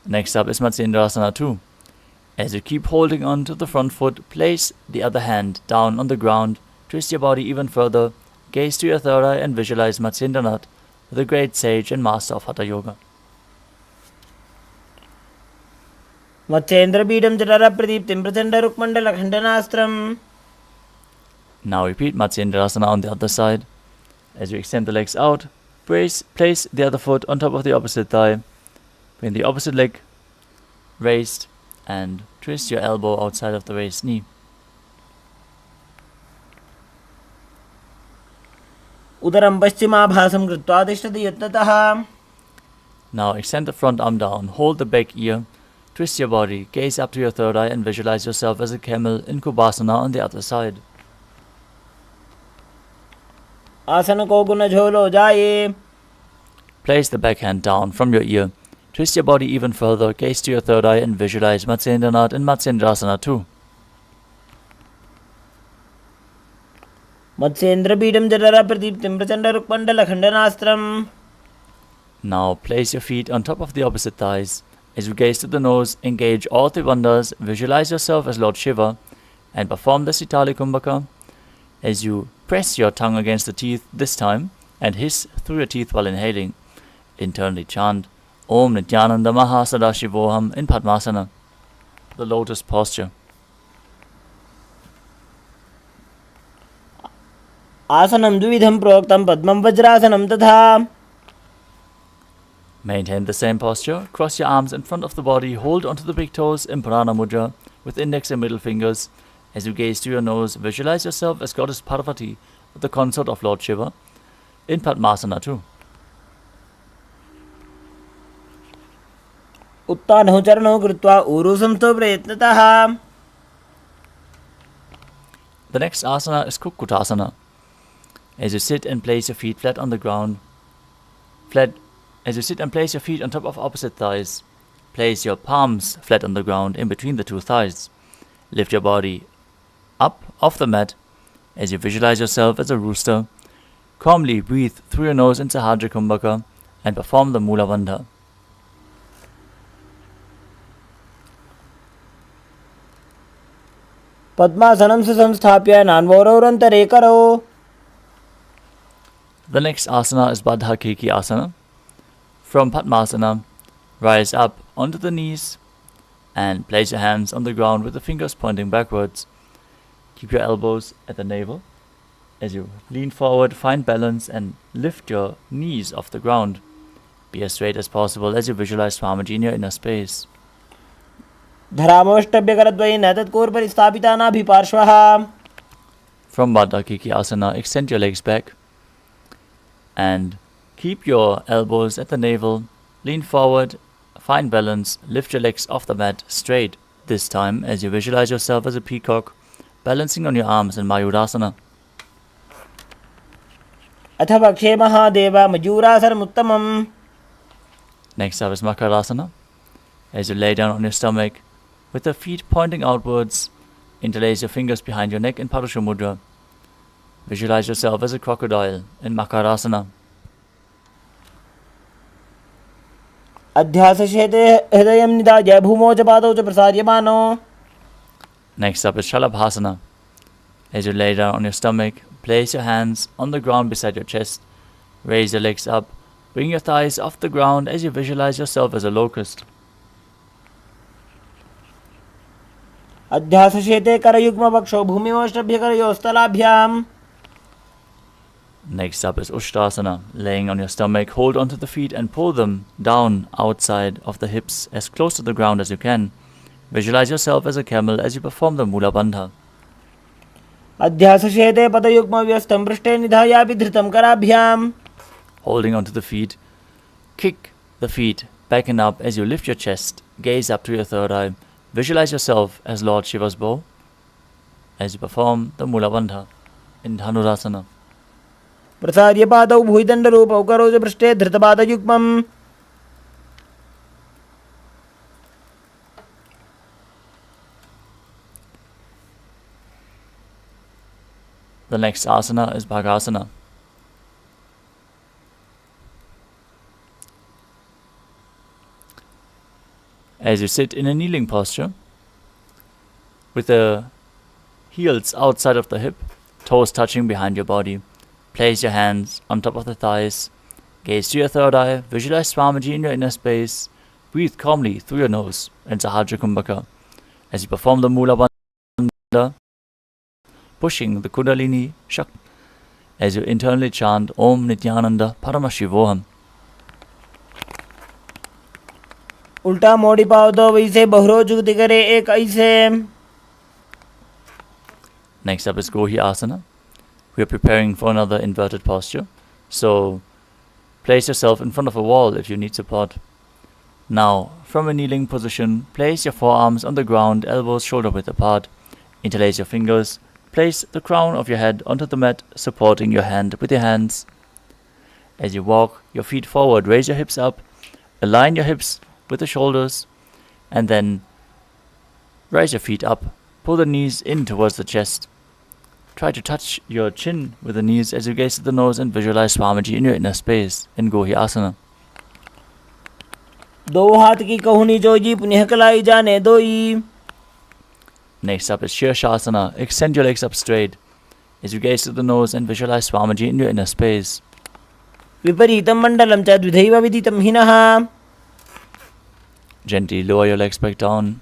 Next up is Matsyendrasana too. As you keep holding on to the front foot, place the other hand down on the ground, twist your body even further, gaze to your third eye and visualize Matsyendranath, the great sage and master of Hatha Yoga. मत्स्येन्द्रपीठं जठर प्रदीप्तिं Prachanda रुक्मण्डलखण्डनास्त्रम्. Now repeat Matsyendrasana on the other side. As you extend the legs out, place the other foot on top of the opposite thigh. Bring the opposite leg raised and twist your elbow outside of the raised knee. उदरं पश्चिमाभासं कृत्वा तिष्ठति यत्नतः. Now extend the front arm down, hold the back ear, twist your body, gaze up to your third eye and visualize yourself as a camel in Kubasana on the other side. आसन को गुण झोलो जाए. Place the back hand down from your ear. Twist your body even further, gaze to your third eye and visualize Matsyendranath in Matsyendrasana too. मत्स्येन्द्रपीठं जठर प्रदीप्तिं Prachanda रुक्मण्डलखण्डनास्त्रम्. Now place your feet on top of the opposite thighs. As you gaze to the nose, engage all three bandhas, visualize yourself as Lord Shiva and perform the Sitali Kumbhaka. As you press your tongue against the teeth this time and hiss through your teeth while inhaling, internally chant Om Nithyananda Mahasada in Padmasana, the lotus posture. आसनं द्विविधं प्रोक्तं पद्मं वज्रासनं तथा. Maintain the same posture. Cross your arms in front of the body. Hold onto the big toes in Prana Mudra with index and middle fingers. As you gaze to your nose, visualize yourself as Goddess Parvati, the consort of Lord Shiva, in Padmasana too. उत्तानौ चरणौ कृत्वा ऊरुसंस्थो प्रयत्नतः. The next asana is Kukutasana. As you sit and place your feet flat on the ground, as you sit and place your feet on top of opposite thighs, place your palms flat on the ground in between the two thighs. Lift your body up off the mat as you visualize yourself as a rooster. Calmly breathe through your nose in Sahajra Kumbhaka and perform the Mula Bandha. पद्मासनं सुसंस्थाप्य नान्वोरौरन्तरे करौ. The next asana is Baddha Keki Asana. From Padmasana, rise up onto the knees and place your hands on the ground with the fingers pointing backwards. Keep your elbows at the navel. As you lean forward, find balance and lift your knees off the ground. Be as straight as possible as you visualize Swamiji in your inner space. धरामवष्टभ्यकरद्वयेन तत्कोर्परि नाभिपार्श्वः. From Baddha Keki Asana, extend your legs back and keep your elbows at the navel. Lean forward, find balance, lift your legs off the mat straight this time as you visualize yourself as a peacock, balancing on your arms in Mayurasana. अथ वक्षे Mahadev मयूरासनमुत्तमम्. Next up is Makarasana. As you lay down on your stomach, with the feet pointing outwards, interlace your fingers behind your neck in Parusha Mudra. Visualize yourself as a crocodile in Makarasana. अध्यासशेते हृदयं निधाय भूमौ च पादौ च प्रसार्यमानो. Next up is Shalabhasana. As you lay down on your stomach, place your hands on the ground beside your chest. Raise your legs up. Bring your thighs off the ground as you visualize yourself as a locust. अध्यासशेते करयुग्मवक्षौ भूमिमोष्टभ्यकरयोस्तलाभ्याम्. Next up is Ushtrasana. Laying on your stomach, hold onto the feet and pull them down outside of the hips as close to the ground as you can. Visualize yourself as a camel as you perform the Mula Bandha. अध्यासशेते पदयुग्मव्यस्तं पृष्ठे निधायापि धृतं कराभ्याम्. Holding onto the feet, kick the feet back and up as you lift your chest. Gaze up to your third eye. Visualize yourself as Lord Shiva's bow as you perform the Mula Bandha in Dhanurasana. प्रसार्य पादौ भुजदण्डरूपौ करौ च पृष्ठे धृतपादयुग्मम्. The next asana is Bhagasana. As you sit in a kneeling posture, with the heels outside of the hip, toes touching behind your body, place your hands on top of the thighs, gaze to your third eye, visualize Swamiji in your inner space, breathe calmly through your nose in Sahajra Kumbhaka as you perform the Mula Bandha, pushing the Kundalini Shakti as you internally chant Om Nithyananda Paramashivam. उल्टा मोड़ी पाव दो वैसे बहरो जुगति करे एक ऐसे. Next up is Gohi Asana. We are preparing for another inverted posture. So place yourself in front of a wall if you need support. Now, from a kneeling position, place your forearms on the ground, elbows shoulder width apart. Interlace your fingers. Place the crown of your head onto the mat, supporting your hand with your hands. As you walk your feet forward, raise your hips up. Align your hips with the shoulders. And then raise your feet up. Pull the knees in towards the chest. Try to touch your chin with the knees as you gaze at the nose and visualize Swamiji in your inner space in Gohi Asana. दो हाथ की कहुनी जोगी पुनः कलाई जाने दोई. Next up is Shirshasana. Extend your legs up straight as you gaze at the nose and visualize Swamiji in your inner space. विपरीतं मण्डलं च द्विधैव विदितं हिनः. Gently lower your legs back down.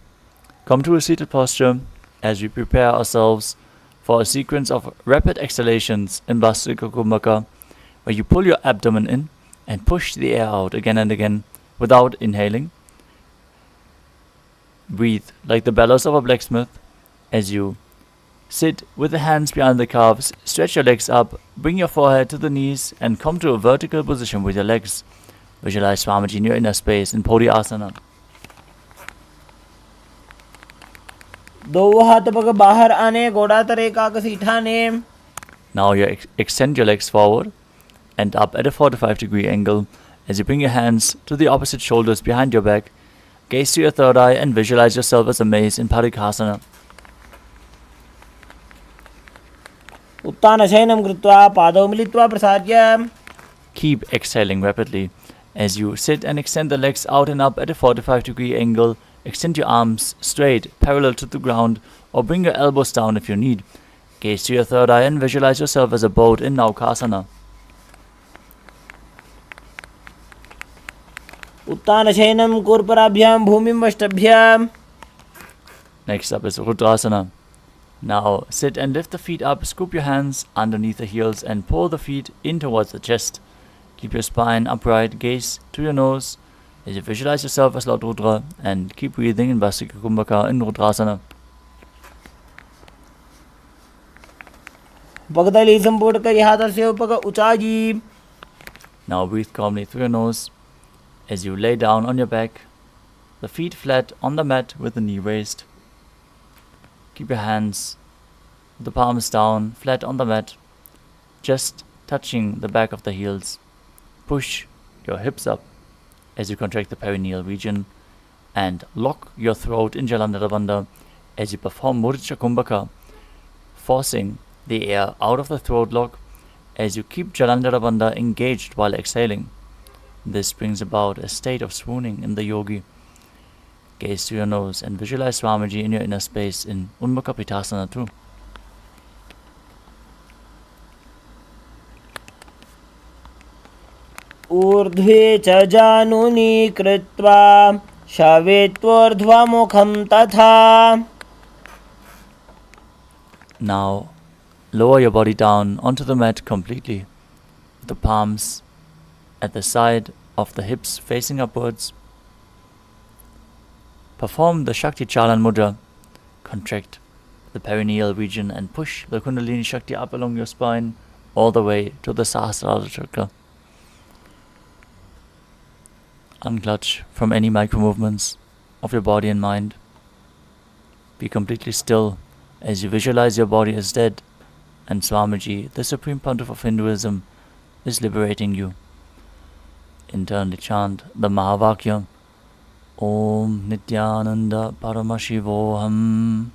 Come to a seated posture as we prepare ourselves for a sequence of rapid exhalations in Bhastrika Kumbhaka, where you pull your abdomen in and push the air out again and again without inhaling. Breathe like the bellows of a blacksmith as you sit with the hands behind the calves, stretch your legs up, bring your forehead to the knees, and come to a vertical position with your legs. Visualize Swamiji in your inner space in Podi Asana. दो हाथ पग बाहर आने, घोड़ा तरे काकसी ठाने. Now you extend your legs forward and up at a 45-degree angle as you bring your hands to the opposite shoulders behind your back. Gaze to your third eye and visualize yourself as a mace in Parikhasana. उत्तानशयनं कृत्वा पादौ मिलित्वा प्रसार्य. Keep exhaling rapidly as you sit and extend the legs out and up at a 45-degree angle. Extend your arms straight, parallel to the ground, or bring your elbows down if you need. Gaze to your third eye and visualize yourself as a boat in Naukasana. उत्तानशयनं कूर्पराभ्यां भूमिं वष्टभ्यां. Next up is Rudrasana. Now sit and lift the feet up, scoop your hands underneath the heels and pull the feet in towards the chest. Keep your spine upright, gaze to your nose as you visualize yourself as Lord Rudra, and keep breathing in Bhastrika Kumbhaka in Rudrasana. पगतली संपूर्ण करी हाथस्य उपग उचाजी. Now breathe calmly through your nose as you lay down on your back, the feet flat on the mat with the knee raised. Keep your hands, the palms down, flat on the mat, just touching the back of the heels. Push your hips up as you contract the perineal region and lock your throat in Jalandhara Bandha as you perform Murcha Kumbhaka, forcing the air out of the throat lock as you keep Jalandhara Bandha engaged while exhaling. This brings about a state of swooning in the yogi. Gaze to your nose and visualize Swamiji in your inner space in Unmukha Pitasana too. ऊर्ध्वे च जानुनी कृत्वा शवेत्वोर्ध्वमुखं तथा. Now lower your body down onto the mat completely, with the palms at the side of the hips facing upwards. Perform the Shakti Chalan Mudra. Contract the perineal region and push the Kundalini Shakti up along your spine all the way to the Sahasrara Chakra. Unclutch from any micro movements of your body and mind. Be completely still as you visualize your body as dead and Swamiji, the Supreme Pontiff of Hinduism, is liberating you. Internally chant the Mahavakya, Om Nithyananda Paramashivam.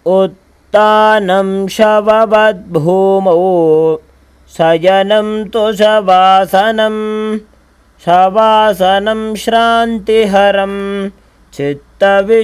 उत्तानं शववद्भूमौ शयनं तु शवासनं. शवासनं श्रान्तिहरं चित्तविश्रान्तिकारकम्.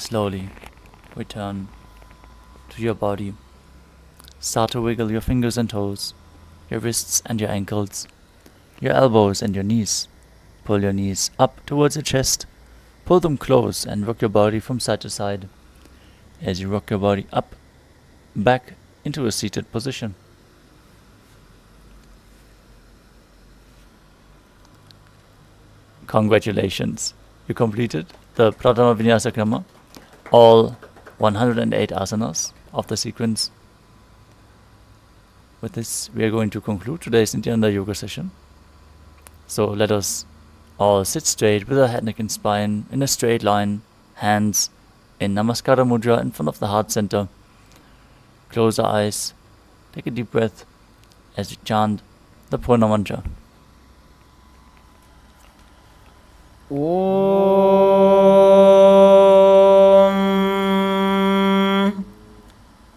Slowly return to your body. Start to wiggle your fingers and toes, your wrists and your ankles. your elbows and your knees. Pull your knees up towards your chest. Pull them close and rock your body from side to side. As you rock your body up, back into a seated position. Congratulations! You completed the Prathama Vignyasa Krama, all 108 asanas of the sequence. With this, we are going to conclude today's Nithyananda Yoga session. So let us all sit straight with our head, neck and spine in a straight line, hands in Namaskara Mudra in front of the heart center. Close our eyes, take a deep breath as we chant the Purna mantra. Om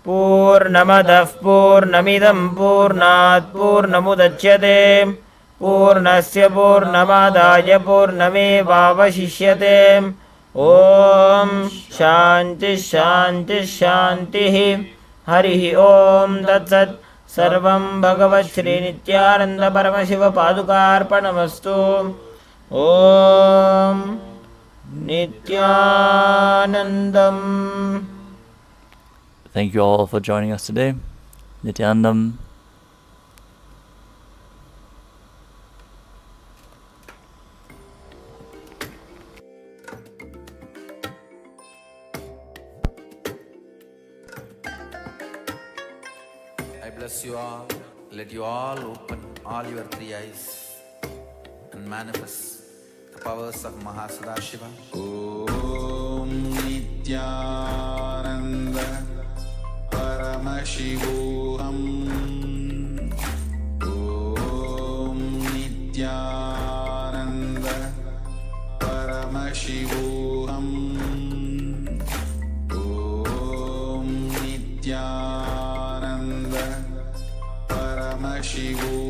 Purnamadah Purnamidam Purnat Purnamudachyate Purnasya Purnamadaya Purnamevavashishyate. Om Shanti Shanti Shanti. Harihi Om Tat Sat. Sarvam Bhagavan Sri Nithyananda Paramashivam Padukarpanamastu. Om Nithyanandam. Thank you all for joining us today. Nithyanandam. I bless you all. Let you all open all your three eyes and manifest the powers of Mahasadashiva. Om Nithyananda Paramashivam. Om Nithyananda Paramashivam. Om Nithyananda Paramashivam.